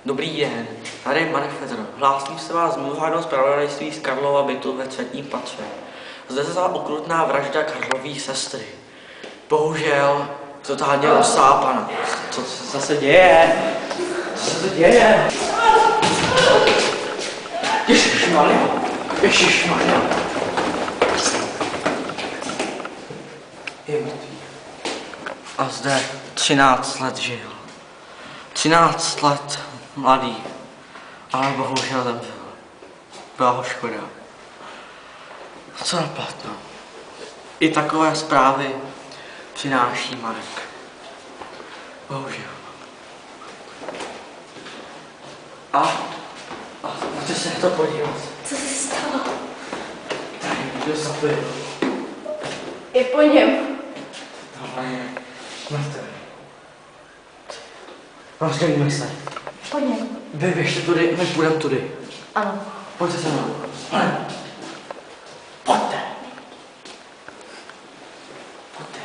Dobrý den, tady je Marek Fedor. Hlásím se vás z mimořádného zpravodajství z Karlova bytu ve 3. patře. Zde se stala okrutná vražda Karlových sestry. Bohužel totálně rozsápaná. Co se zase děje? Co se to děje? Ježišmarja! Ježišmarja! Je mrtvý. A zde 13 let žil. 13 let mladý, ale bohužel zemřel. Byla ho škoda. Co napadlo? I takové zprávy přináší Marek. Bohužel. A můžete se to podívat. Co se stalo? Tady někdo zapil. Je po něm. Tohle je mrtvý. Rozdělíme se. Po něm. Vy běžte tudy, my půjdeme tudy. Ano. Pojďte se mnou. Pojďte. Pojďte.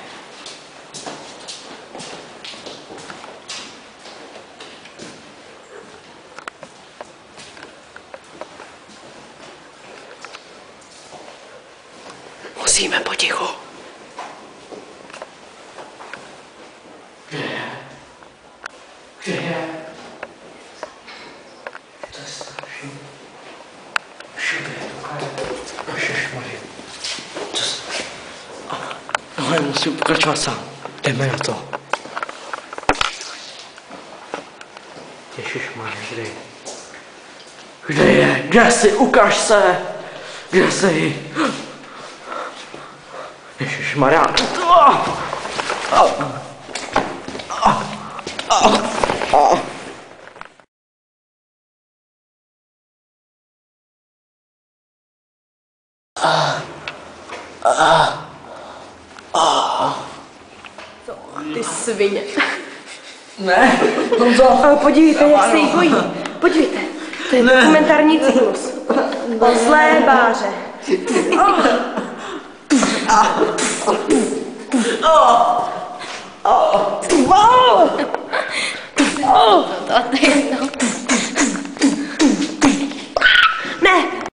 Musíme potichu. Kde je? Kde je? To je strašný. Všude je to krev. Ježišmarja. Ale musím pokračovat sám. Jdeme na to. Ježišmarja, kde je? Kde je? Kde jsi? Ukaž se! Kde jsi? Ježišmarja. Ty svině. Ne, Honzo. Podívejte, jak se jí bojí. Podívejte, to je dokumentární cyklus. O zlé báře. To je jedno.